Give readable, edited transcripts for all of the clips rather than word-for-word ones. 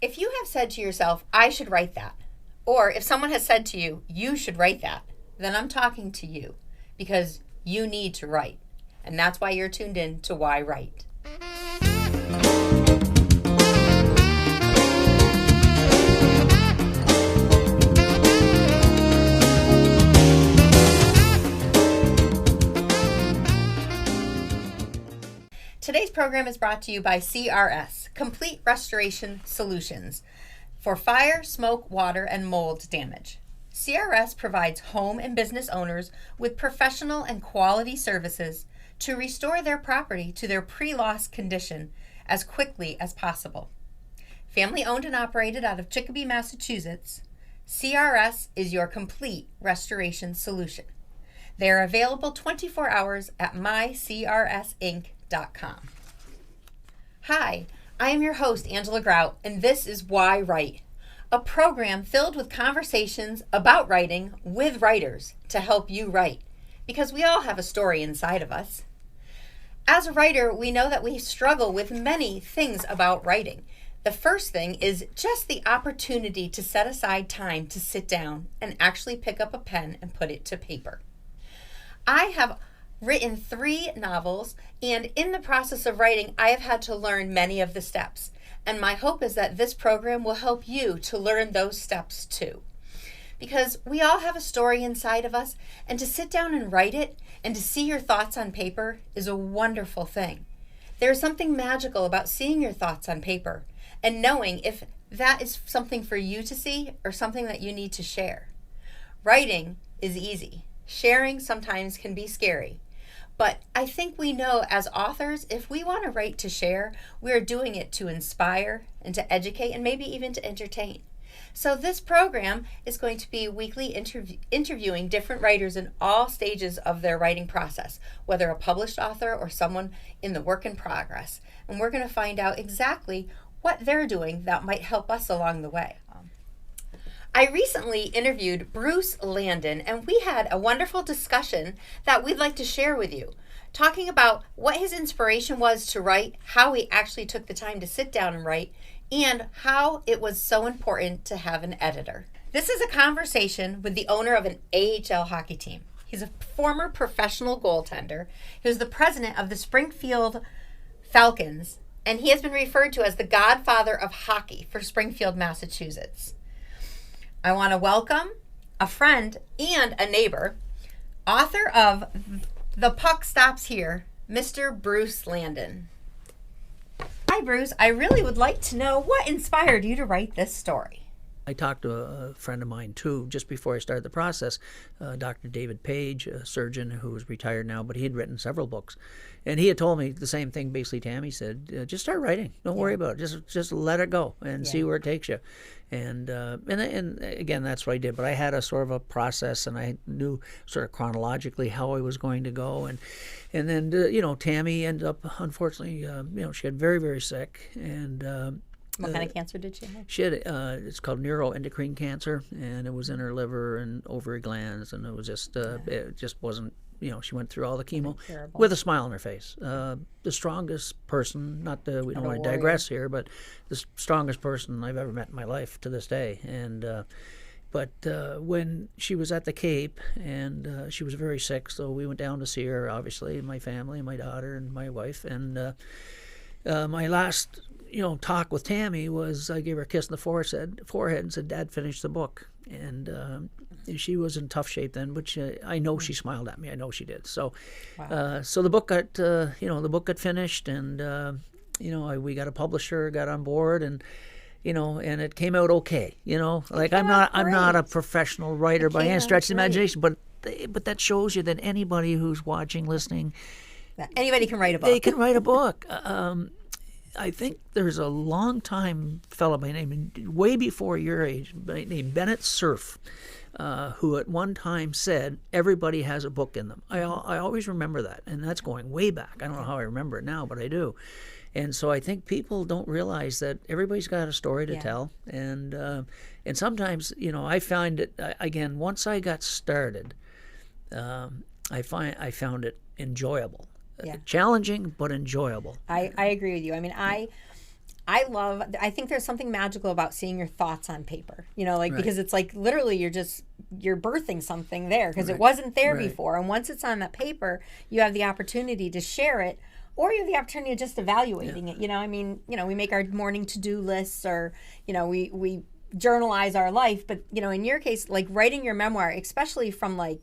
If you have said to yourself, I should write that, or if someone has said to you, you should write that, then I'm talking to you because you need to write. And that's why you're tuned in to yWrite. Today's program is brought to you by CRS, Complete Restoration Solutions, for fire, smoke, water, and mold damage. CRS provides home and business owners with professional and quality services to restore their property to their pre-loss condition as quickly as possible. Family owned and operated out of Chicopee, Massachusetts, CRS is your complete restoration solution. They are available 24 hours at mycrsinc.com. Hi, I am your host, Angela Grout, and this is yWrite, a program filled with conversations about writing with writers to help you write, because we all have a story inside of us. As a writer, we know that we struggle with many things about writing. The first thing is just the opportunity to set aside time to sit down and actually pick up a pen and put it to paper. I have written 3 novels, and in the process of writing, I have had to learn many of the steps. And my hope is that this program will help you to learn those steps too. Because we all have a story inside of us, and to sit down and write it and to see your thoughts on paper is a wonderful thing. There is something magical about seeing your thoughts on paper and knowing if that is something for you to see or something that you need to share. Writing is easy. Sharing sometimes can be scary. But I think we know as authors, if we want to write to share, we are doing it to inspire and to educate and maybe even to entertain. So this program is going to be weekly interviewing different writers in all stages of their writing process, whether a published author or someone in the work in progress. And we're going to find out exactly what they're doing that might help us along the way. I recently interviewed Bruce Landon, and we had a wonderful discussion that we'd like to share with you, talking about what his inspiration was to write, how he actually took the time to sit down and write, and how it was so important to have an editor. This is a conversation with the owner of an AHL hockey team. He's a former professional goaltender. He was the president of the Springfield Falcons, and he has been referred to as the godfather of hockey for Springfield, Massachusetts. I want to welcome a friend and a neighbor, author of The Puck Stops Here, Mr. Bruce Landon. Hi, Bruce. I really would like to know what inspired you to write this story. I talked to a friend of mine, too, just before I started the process, Dr. David Page, a surgeon who is retired now, but he had written several books. And he had told me the same thing, basically, Tammy said, just start writing. Don't worry about it. Just let it go and see where it takes you. And again, that's what I did. But I had a sort of a process, and I knew sort of chronologically how I was going to go. And then, Tammy ended up, unfortunately, she got very, very sick. And what kind of cancer did she have? She had, it's called neuroendocrine cancer, and it was in her liver and ovary glands, and it was just, it just wasn't, she went through all the chemo with a smile on her face. The strongest person, we don't want to digress here, but the strongest person I've ever met in my life to this day. And but when she was at the Cape, and she was very sick, so we went down to see her, obviously, my family, my daughter, and my wife. And my last talk with Tammy was I gave her a kiss on the forehead and said, Dad finished the book. And she was in tough shape then, but I know she smiled at me. I know she did. So so the book got finished, and we got a publisher, got on board, and and it came out okay. I'm not a professional writer by any stretch of the imagination, but that shows you that anybody who's watching, listening, anybody can write a book. They can write a book. I think there's a long-time fellow by name, way before your age, named Bennett Cerf, who at one time said, everybody has a book in them. I always remember that, and that's going way back. I don't know how I remember it now, but I do. And so I think people don't realize that everybody's got a story to tell. And sometimes, I find it, again, once I got started, I found it enjoyable. Challenging, but enjoyable. I agree with you. I mean, I think there's something magical about seeing your thoughts on paper, because it's like literally you're birthing something there because it wasn't there before. And once it's on that paper, you have the opportunity to share it, or you have the opportunity of just evaluating it. We make our morning to-do lists, or, we journalize our life. But, in your case, like writing your memoir, especially from like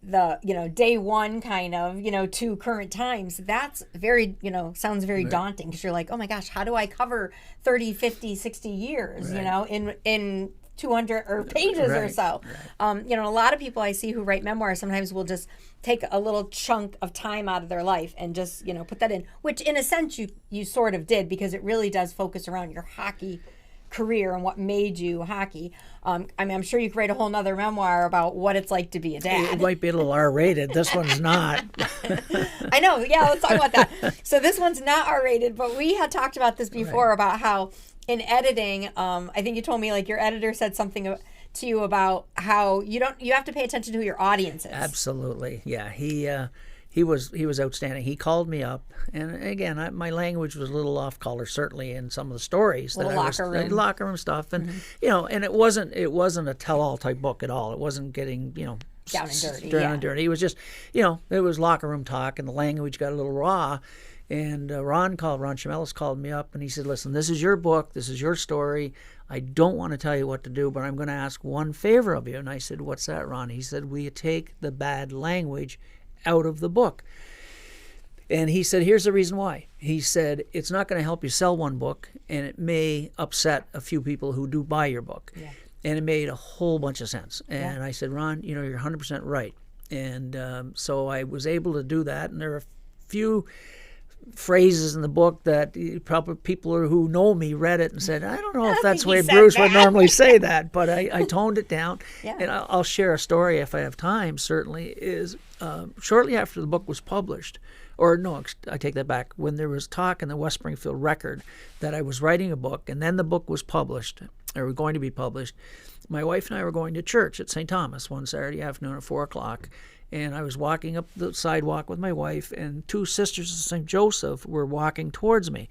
the day one kind of to current times, that's very sounds very daunting, because you're like, oh my gosh, how do I cover 30, 50, 60 years in 200 or pages or so. A lot of people I see who write memoirs sometimes will just take a little chunk of time out of their life and just put that in, which in a sense you sort of did, because it really does focus around your hockey career and what made you hockey. I'm sure you could write a whole nother memoir about what it's like to be a dad. It might be a little R-rated. This one's not. I know. Yeah, let's talk about that. So this one's not R-rated, but we had talked about this before about how in editing, I think you told me like your editor said something to you about how you have to pay attention to who your audience is. Absolutely. Yeah. He was outstanding. He called me up, and again, my language was a little off color, certainly in some of the stories. Locker room stuff, and and it wasn't a tell-all type book at all. It wasn't getting down and dirty. It was just it was locker room talk, and the language got a little raw. And Ron Chimelis called me up, and he said, "Listen, this is your book. This is your story. I don't want to tell you what to do, but I'm going to ask one favor of you." And I said, "What's that, Ron?" He said, "Will you take the bad language out of the book?" And he said, "Here's the reason why." He said, "It's not going to help you sell one book, and it may upset a few people who do buy your book." Yeah. And it made a whole bunch of sense. And I said, "Ron, you're 100% right." And so I was able to do that. And there are a few phrases in the book that probably people who know me read it and said, "I don't know if that's the way Bruce would normally say that," but I toned it down. And I'll share a story if I have time, certainly, is shortly after the book was published, or no, I take that back, when there was talk in the West Springfield Record that I was writing a book, and then the book was published, or going to be published, my wife and I were going to church at St. Thomas one Saturday afternoon at 4 o'clock. And I was walking up the sidewalk with my wife, and two sisters of St. Joseph were walking towards me.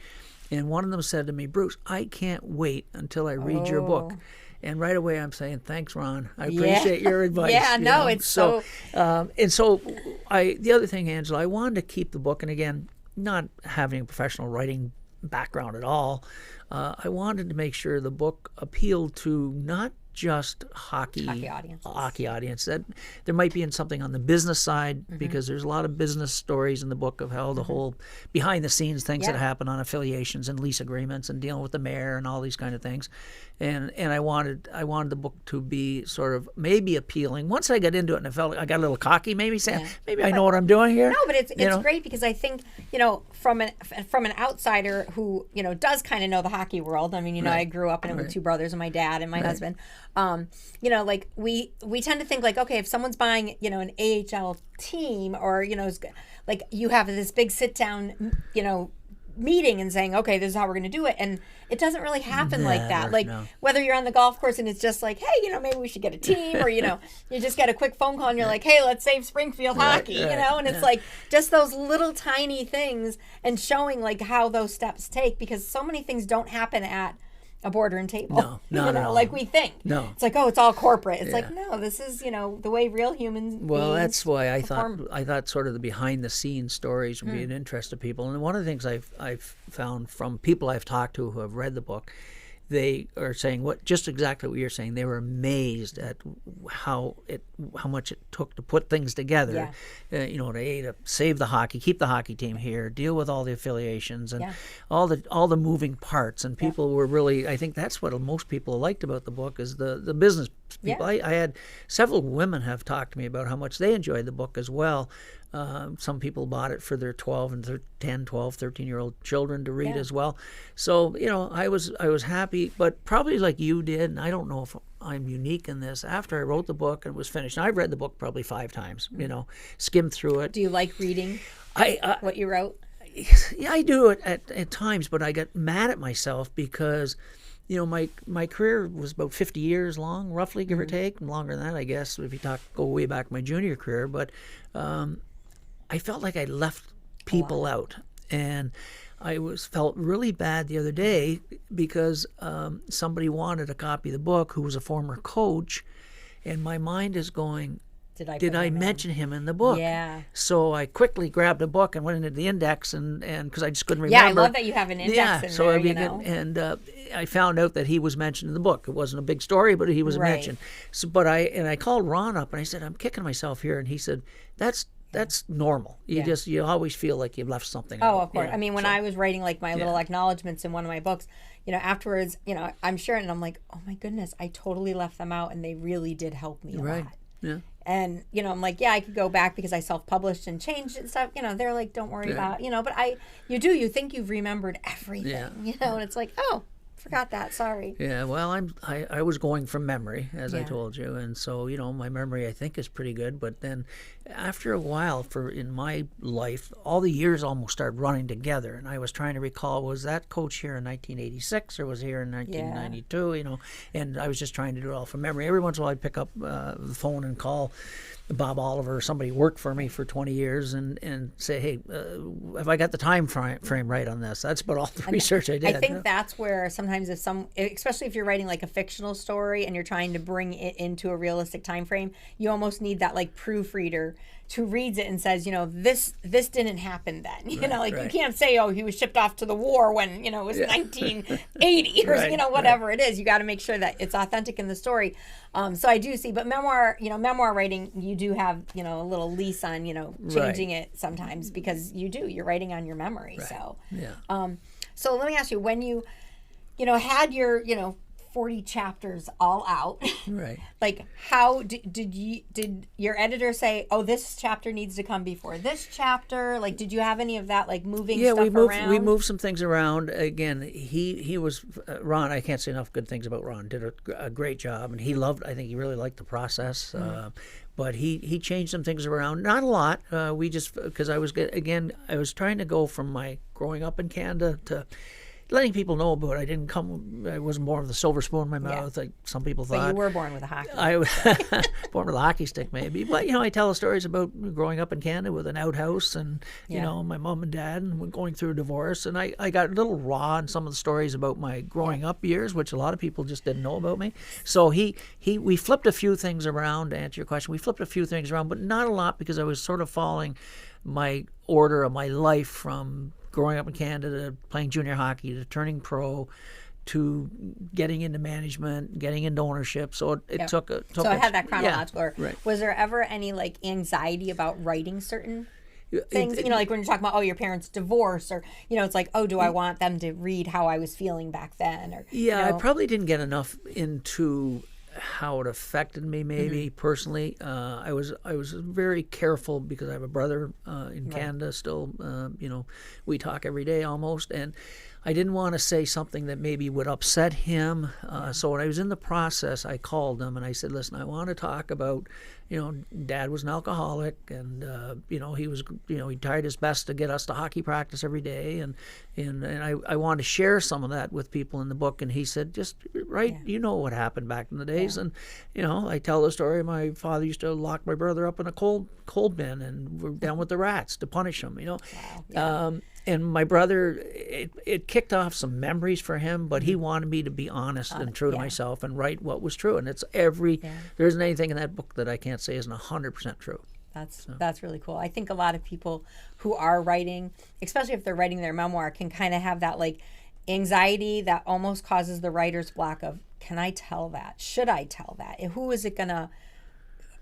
And one of them said to me, "Bruce, I can't wait until I read your book." And right away I'm saying, "Thanks, Ron. I appreciate your advice." It's so... And so the other thing, Angela, I wanted to keep the book, and again, not having a professional writing background at all, I wanted to make sure the book appealed to not just hockey audience. That there might be in something on the business side, because there's a lot of business stories in the book of how the whole behind the scenes things that happen on affiliations and lease agreements and dealing with the mayor and all these kind of things. And I wanted the book to be sort of maybe appealing. Once I got into it and I felt like I got a little cocky, maybe saying maybe I know what I'm doing here. No, but it's great, because I think from an outsider who does kind of know the hockey world. I mean, I grew up in it with two brothers and my dad and my husband. Like we tend to think like, okay, if someone's buying an AHL team, or like you have this big sit down meeting and saying, okay, this is how we're going to do it, and it doesn't really happen like that. Like whether you're on the golf course and it's just like, hey, maybe we should get a team, or you just get a quick phone call and you're like, hey, let's save Springfield hockey, and it's like just those little tiny things, and showing like how those steps take, because so many things don't happen at a boardroom table. No, like we think. No. It's like, oh, it's all corporate. It's like, no, this is, the way real humans that's why I thought sort of the behind the scenes stories would be an interest to people. And one of the things I've found from people I've talked to who have read the book, they are saying just exactly what you're saying. They were amazed at how much it took to put things together, to save the hockey, keep the hockey team here, deal with all the affiliations and all the moving parts. And people were really, I think that's what most people liked about the book, is the business people. I had several women have talked to me about how much they enjoyed the book as well. Some people bought it for their 12 and 10, 12, 13-year-old children to read as well. So, I was happy, but probably like you did, and I don't know if I'm unique in this, after I wrote the book and was finished, and I've read the book probably 5 times, skimmed through it. Do you like reading what you wrote? Yeah, I do it at times, but I got mad at myself because my career was about 50 years long, roughly, give or take, and longer than that, I guess, if you go way back my junior career. But I felt like I left people out, and I felt really bad the other day because somebody wanted a copy of the book who was a former coach, and my mind is going, did I mention him in the book? Yeah. So I quickly grabbed a book and went into the index, and because I just couldn't remember. Yeah, I love that you have an index in so there, I found out that he was mentioned in the book. It wasn't a big story, but he was mentioned. So, I called Ron up and I said, I'm kicking myself here, and he said, that's normal. You always feel like you've left something out. Oh, of course. I mean, when I was writing like my little acknowledgments in one of my books, afterwards, I'm sure, and I'm like, oh my goodness, I totally left them out, and they really did help me a lot. Yeah. And, I'm like, I could go back because I self-published and changed and stuff. They're like, don't worry about, but you think you've remembered everything, and it's like, oh, forgot that. Sorry. Yeah, well, I was going from memory, as I told you, and so my memory I think is pretty good. But then, after a while, in my life, all the years almost started running together, and I was trying to recall, was that coach here in 1986 or was he here in 1992? And I was just trying to do it all from memory. Every once in a while, I'd pick up the phone and call Bob Oliver, somebody who worked for me for 20 years, and say, hey, have I got the time frame right on this? That's about all the research I did. I think that's where sometimes especially if you're writing like a fictional story and you're trying to bring it into a realistic time frame, you almost need that like proofreader who reads it and says, this didn't happen then. You can't say, oh, he was shipped off to the war when, it was 1980 or, whatever it is. You got to make sure that it's authentic in the story. So I do see, but memoir writing, you do have, a little lease on, changing it sometimes because you're writing on your memory. Right. So, so let me ask you, when you had your, 40 chapters all out. Right. Like, how did your editor say, oh, this chapter needs to come before this chapter? Like, did you have any of that, like, moving stuff around? We moved some things around. Again, he was, Ron, I can't say enough good things about Ron, did a great job, and I think he really liked the process. But he changed some things around, not a lot. Because I was trying to go from my growing up in Canada to letting people know about it. I wasn't born with a silver spoon in my mouth, like some people thought. But you were born with a hockey stick. I was born with a hockey stick, maybe. But, I tell stories about growing up in Canada with an outhouse and, my mom and dad and going through a divorce. And I got a little raw in some of the stories about my growing up years, which a lot of people just didn't know about me. So we flipped a few things around, to answer your question. We flipped a few things around, but not a lot, because I was sort of following my order of my life from growing up in Canada, to playing junior hockey, to turning pro, to getting into management, getting into ownership. So it took So I had that chronological. Right. Was there ever any like anxiety about writing certain things? Like when you're talking about, your parents' divorce, or it's like, oh, do I want them to read how I was feeling back then? Or I probably didn't get enough into how it affected me, maybe personally. I was very careful because I have a brother in Canada still. We talk every day almost, and I didn't want to say something that maybe would upset him. So when I was in the process, I called him and I said, listen, I want to talk about, Dad was an alcoholic, and he was, he tried his best to get us to hockey practice every day, and I wanted to share some of that with people in the book. And he said, just write, what happened back in the days. And I tell the story. My father used to lock my brother up in a cold bin, and we're down with the rats to punish him. Wow. Yeah. And my brother, it kicked off some memories for him, but he wanted me to be honest and true to myself and write what was true. And it's there isn't anything in that book that I can't say isn't 100% true. That's really cool. I think a lot of people who are writing, especially if they're writing their memoir, can kind of have that like anxiety that almost causes the writer's block of, can I tell that? Should I tell that? Who is it going to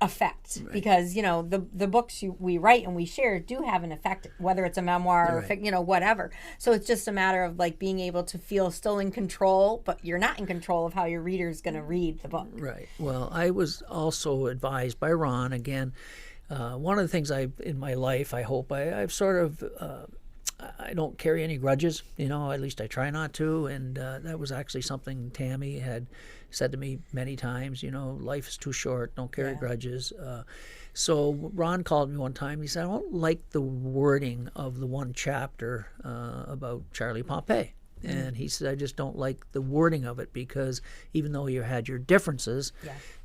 affect? Right. Because the books we write and we share do have an effect, whether it's a memoir or whatever. So it's just a matter of like being able to feel still in control, but you're not in control of how your reader's going to read the book. Right. Well, I was also advised by Ron again. One of the things in my life, I hope I've sort of I don't carry any grudges, at least I try not to. And that was actually something Tammy had said to me many times, life is too short, don't carry grudges. So Ron called me one time. He said, I don't like the wording of the one chapter about Charlie Pompey. And he said, I just don't like the wording of it, because even though you had your differences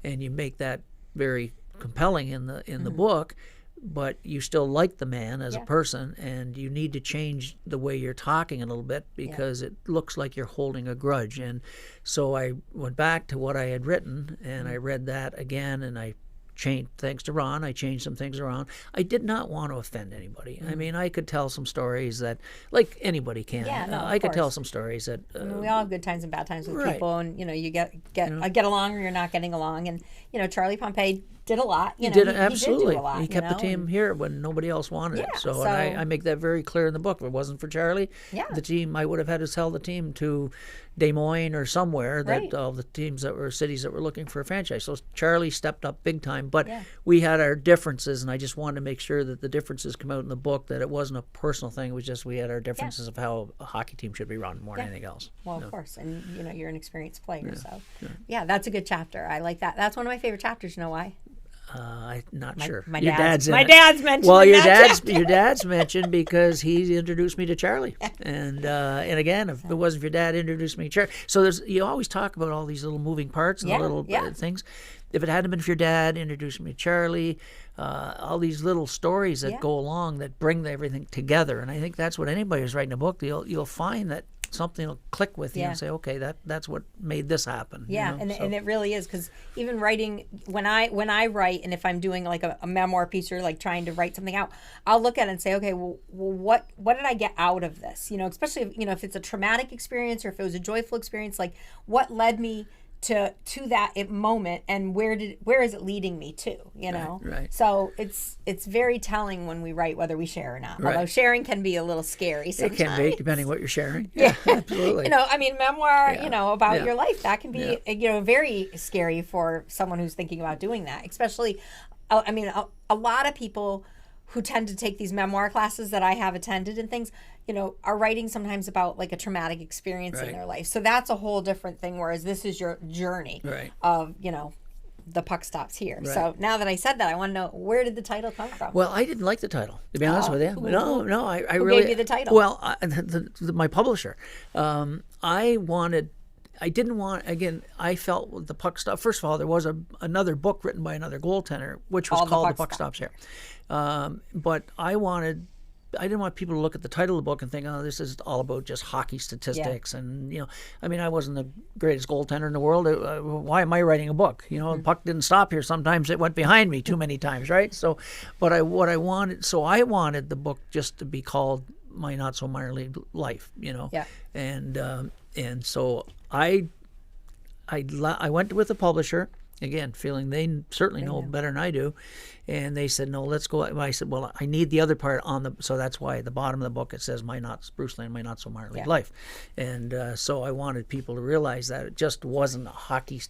and you make that very compelling in the book, but you still like the man as a person, and you need to change the way you're talking a little bit because it looks like you're holding a grudge. And so I went back to what I had written, and I read that again, and I changed, thanks to Ron, I changed some things around. I did not want to offend anybody. I mean, I could tell some stories that, like anybody can. Yeah, no, I could tell some stories that. I mean, we all have good times and bad times with people, and you get along or you're not getting along. And Charlie Pompey did a lot. He did absolutely. do a lot, he kept the team here when nobody else wanted it. So, so and I make that very clear in the book. If it wasn't for Charlie, the team, I would have had to sell the team to Des Moines or somewhere, that all the teams that were cities that were looking for a franchise. So Charlie stepped up big time, but we had our differences, and I just wanted to make sure that the differences come out in the book, that it wasn't a personal thing. It was just we had our differences of how a hockey team should be run more than anything else. Well, of course, and you're an experienced player, so that's a good chapter. I like that. That's one of my favorite chapters. You know why? I'm not sure. My your dad's mentioned. Well, your dad's mentioned because he introduced me to Charlie, and again, if it wasn't for your dad introduced me to Charlie, so you always talk about all these little moving parts and little things. If it hadn't been for your dad introducing me to Charlie, all these little stories that go along that bring everything together, and I think that's what anybody who's writing a book, you'll find that something will click with you and say, okay, that's what made this happen. And it really is, because even writing, when I write, and if I'm doing like a memoir piece or like trying to write something out, I'll look at it and say, okay, well what did I get out of this? Especially if it's a traumatic experience or if it was a joyful experience, like what led me to that moment, and where is it leading me to? Right. So it's very telling when we write, whether we share or not. Although sharing can be a little scary sometimes. It can be, depending what you're sharing. Yeah, absolutely. I mean, memoir, about your life, that can be very scary for someone who's thinking about doing that. Especially, I mean, a lot of people who tend to take these memoir classes that I have attended and things, are writing sometimes about like a traumatic experience in their life. So that's a whole different thing, whereas this is your journey of, the puck stops here. Right. So now that I said that, I want to know, where did the title come from? Well, I didn't like the title, to be honest with you. No, I who really... gave you the title? Well, my publisher. I didn't want, again, I felt with the puck stop. First of all, there was another book written by another goaltender, which was called The Puck Stops Here. But I didn't want people to look at the title of the book and think, oh, this is all about just hockey statistics. And, I mean, I wasn't the greatest goaltender in the world. Why am I writing a book? The puck didn't stop here. Sometimes it went behind me too many times, right? So, I wanted the book just to be called My Not So Minor League Life, Yeah. And so I went with the publisher, again, feeling they certainly know better than I do. And they said, no, let's go. I said, well, I need the other part so that's why at the bottom of the book it says Bruce Landon, My Not So Minor League Life. And so I wanted people to realize that it just wasn't a hockey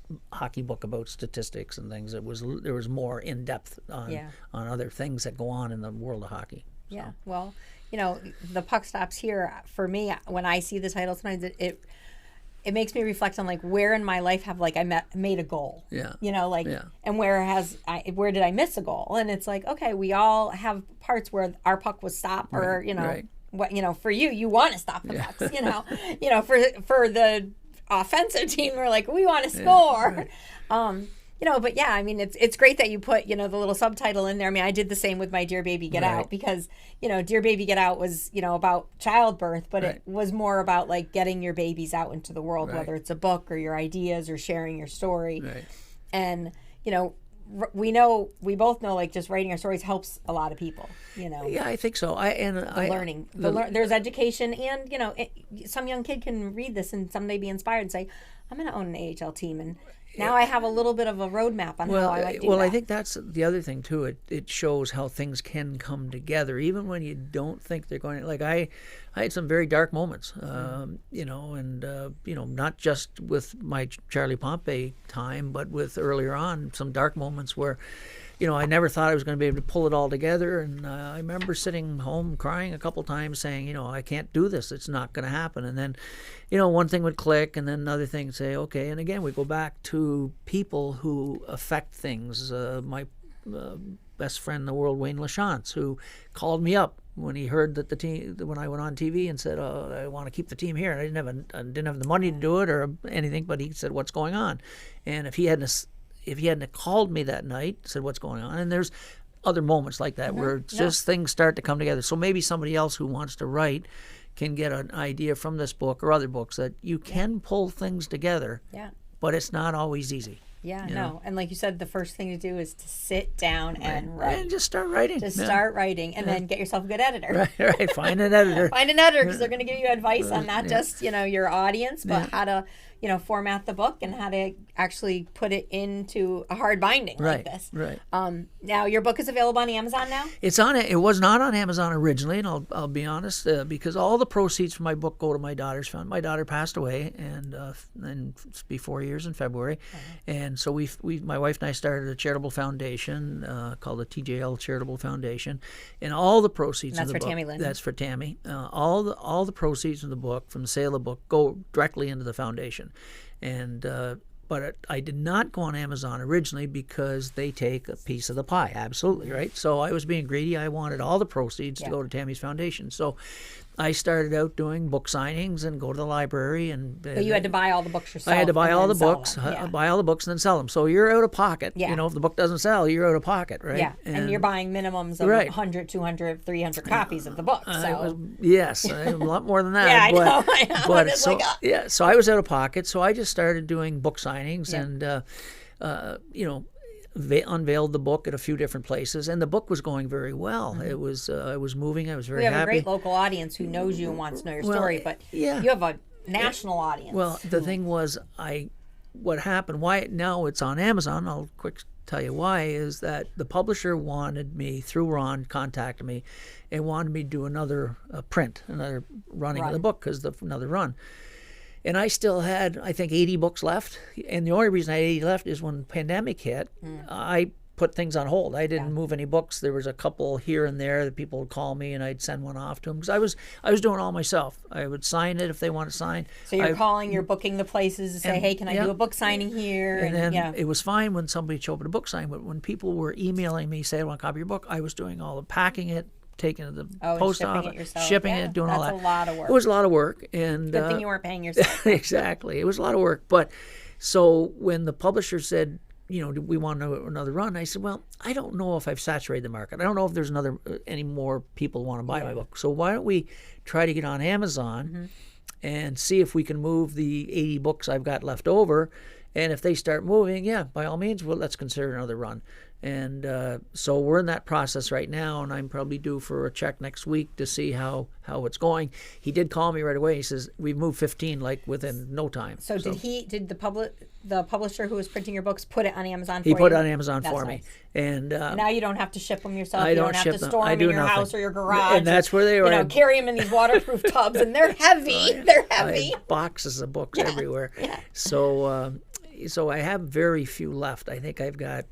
book about statistics and things. There was more in depth on other things that go on in the world of hockey. So. Yeah, well, the puck stops here. For me, when I see the title, sometimes it makes me reflect on like where in my life have like I made a goal. Yeah. And where did I miss a goal? And it's like, okay, we all have parts where our puck was stopped, or what for you want to stop the pucks. For the offensive team, we're like, we want to score. But yeah, I mean, it's great that you put, the little subtitle in there. I mean, I did the same with my Dear Baby Get Out, because, Dear Baby Get Out was, about childbirth, but it was more about like getting your babies out into the world, whether it's a book or your ideas or sharing your story. Right. And, we both know like just writing our stories helps a lot of people, Yeah, I think so. Learning. There's education, and, some young kid can read this and someday be inspired and say, I'm going to own an AHL team, and now I have a little bit of a roadmap on how I might do that. Well, I think that's the other thing too. It shows how things can come together, even when you don't think they're going to. Like I had some very dark moments, not just with my Charlie Pompey time, but with earlier on some dark moments where, I never thought I was going to be able to pull it all together. And I remember sitting home crying a couple times saying, I can't do this. It's not going to happen. And then, one thing would click, and then another thing would say, okay. And again, we go back to people who affect things. My best friend in the world, Wayne LaChance, who called me up when he heard that the team, when I went on TV and said, "Oh, I want to keep the team here," and I didn't have the money to do it or anything, but he said, "What's going on?" And if he hadn't called me that night, said, "What's going on?" And there's other moments like that where just things start to come together. So maybe somebody else who wants to write can get an idea from this book or other books that you can pull things together, but it's not always easy. Yeah, no. And like you said, the first thing to do is to sit down and write. And just start writing. Just start writing, and then get yourself a good editor. Right. Find an editor. Find an editor, because they're going to give you advice on not just, your audience, but how to, format the book and how to actually put it into a hard binding like this. Right. Now, your book is available on Amazon now? It's on it. It was not on Amazon originally, and I'll be honest, because all the proceeds from my book go to my daughter's fund. My daughter passed away, and it'll be 4 years in February, and so my wife and I started a charitable foundation called the TJL Charitable Foundation, and all the proceeds of the book. That's for Tammy Lynn. That's for Tammy. All the proceeds from the book, from the sale of the book, go directly into the foundation. And but I did not go on Amazon originally because they take a piece of the pie, absolutely, right? So I was being greedy. I wanted all the proceeds to go to Tammy's foundation. So I started out doing book signings and go to the library. But you had to buy all the books yourself. I had to buy all the books, buy all the books, and then sell them. So you're out of pocket. Yeah. If the book doesn't sell, you're out of pocket, right? Yeah, and you're buying minimums of 100, 200, 300 copies of the book. So. Yes, a lot more than that. I know. But so I was out of pocket. So I just started doing book signings and, unveiled the book at a few different places, and the book was going very well. It was moving. I was very happy. We have a great local audience who knows you and wants to know your story, but you have a national audience. Well, the thing was, what happened, why now it's on Amazon, I'll quick tell you why, is that the publisher wanted me, through Ron, contacted me, and wanted me to do another print, another running of the book, because another run. And I still had, I think, 80 books left. And the only reason I had 80 left is when the pandemic hit, I put things on hold. I didn't move any books. There was a couple here and there that people would call me, and I'd send one off to them. Because I was doing it all myself. I would sign it if they want to sign. So you're booking the places to say, hey, can I do a book signing here? And then it was fine when somebody showed up at a book signing, but when people were emailing me, say, I want a copy of your book, I was doing all the packing it, taking it to the post office, shipping it, doing all that. That's a lot of work. It was a lot of work. And good thing you weren't paying yourself. Exactly. It was a lot of work. But so when the publisher said, do we want another run? I said, well, I don't know if I've saturated the market. I don't know if there's any more people want to buy my book. So why don't we try to get on Amazon and see if we can move the 80 books I've got left over. And if they start moving, by all means, well, let's consider another run. And so we're in that process right now, and I'm probably due for a check next week to see how it's going. He did call me right away. He says, we've moved 15 within no time. So did the publisher who was printing your books put it on Amazon for you? He put it on Amazon for me. And now you don't have to ship them yourself. You don't have to store them in your house or your garage. And that's where they are. Carry them in these waterproof tubs, and they're heavy. They're heavy. I have boxes of books everywhere. Yeah. So I have very few left. I think I've got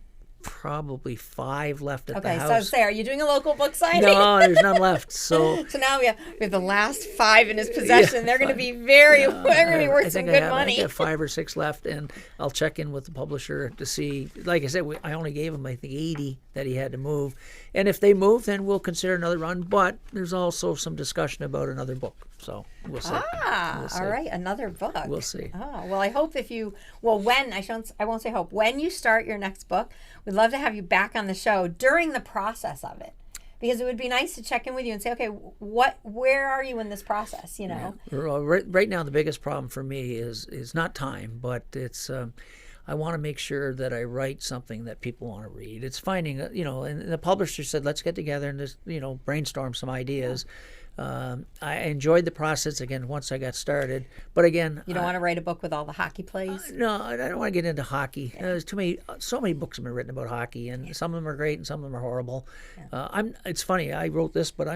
probably 5 left at the house. Okay, so say, are you doing a local book signing? No, there's none left. So now we have the last 5 in his possession. They're going to be they're going to be worth some good money. I have 5 or 6 left, and I'll check in with the publisher to see. Like I said, I only gave him, I think, 80 that he had to move. And if they move, then we'll consider another run. But there's also some discussion about another book. So we'll see. All right, another book. We'll see. Well, I hope I won't say hope. When you start your next book, we'd love to have you back on the show during the process of it. Because it would be nice to check in with you and say, okay, where are you in this process, Yeah. Right now, the biggest problem for me is not time, but it's I want to make sure that I write something that people want to read. It's finding, and the publisher said, let's get together and just, brainstorm some ideas. I enjoyed the process again once I got started, but again, you don't want to write a book with all the hockey plays. No, I don't want to get into hockey. There's so many books have been written about hockey, and some of them are great and some of them are horrible. It's funny. I wrote this, but I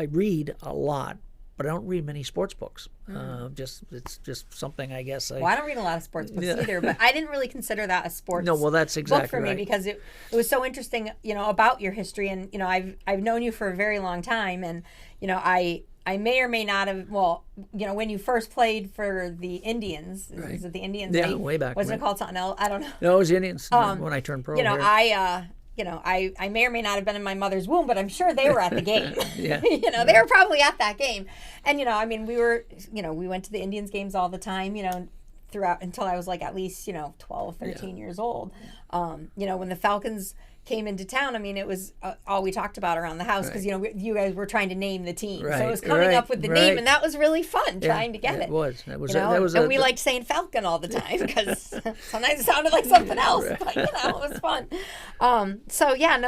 read a lot, but I don't read many sports books. It's just something, I guess. I don't read a lot of sports books either, but I didn't really consider that a sports. No, well, that's exactly book for me right. Because it was so interesting, about your history, and I've known you for a very long time, and I may or may not have. Well, when you first played for the Indians, right. Is it the Indians? Yeah, way back. Wasn't it called something else? I don't know. No, it was the Indians when I turned pro. I may or may not have been in my mother's womb, but I'm sure they were at the game. Yeah. They were probably at that game. And, we went to the Indians games all the time, throughout until I was like at least, 12, 13 years old. When the Falcons came into town, I mean, it was all we talked about around the house because, you guys were trying to name the team. So it was coming up with the name, and that was really fun trying to get it. It was. And we liked saying Falcon all the time because sometimes it sounded like something else, but, it was fun.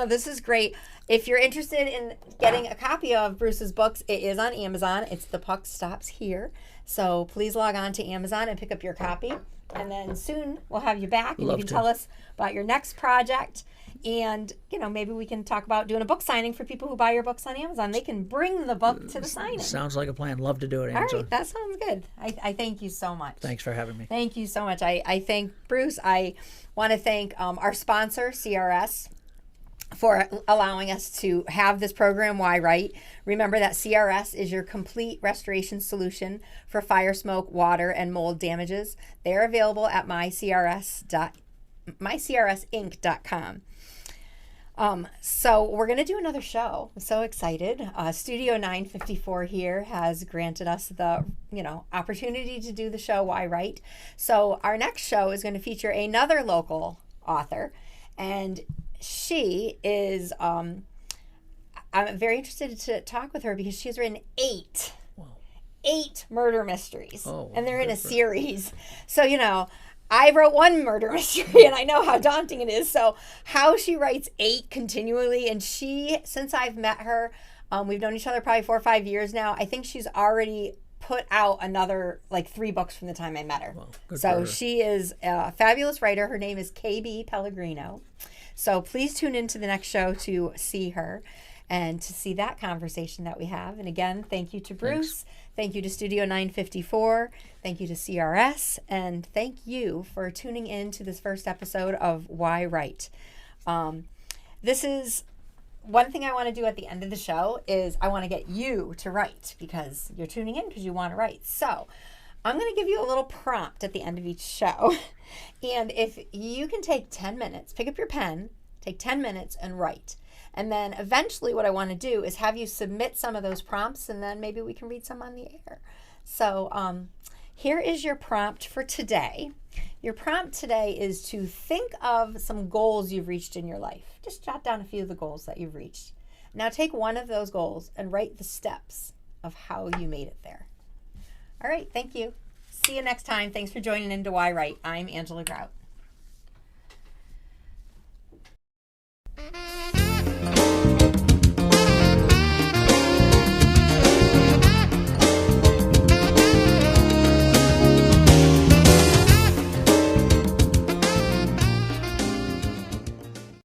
This is great. If you're interested in getting a copy of Bruce's books, it is on Amazon. It's The Puck Stops Here. So please log on to Amazon and pick up your copy. And then soon we'll have you back and you can tell us about your next project. And, maybe we can talk about doing a book signing for people who buy your books on Amazon. They can bring the book to the signing. Sounds like a plan. Love to do it, Angela. All right, that sounds good. I thank you so much. Thanks for having me. Thank you so much. I thank Bruce. I want to thank our sponsor, CRS, for allowing us to have this program, yWrite. Remember that CRS is your complete restoration solution for fire, smoke, water, and mold damages. They're available at mycrsinc.com. So we're going to do another show. I'm so excited. Studio 954 here has granted us the, opportunity to do the show yWrite. So our next show is going to feature another local author, and she is, I'm very interested to talk with her because she's written 8 murder mysteries, and they're in a series. So, I wrote 1 murder mystery, and I know how daunting it is. So how she writes 8 continually, and since I've met her, we've known each other probably 4 or 5 years now. I think she's already put out another 3 books from the time I met her. Well, so she is a fabulous writer. Her name is KB Pellegrino. So please tune into the next show to see her and to see that conversation that we have. And again, thank you to Bruce. Thank you to Studio 954. Thank you to CRS. And thank you for tuning in to this first episode of yWrite. This is one thing I want to do at the end of the show is I want to get you to write because you're tuning in because you want to write. So I'm going to give you a little prompt at the end of each show. And if you can take 10 minutes, pick up your pen, take 10 minutes and write. And then eventually what I want to do is have you submit some of those prompts, and then maybe we can read some on the air. So here is your prompt for today. Your prompt today is to think of some goals you've reached in your life. Just jot down a few of the goals that you've reached. Now take one of those goals and write the steps of how you made it there. All right, thank you. See you next time. Thanks for joining into yWrite. I'm Angela Grout.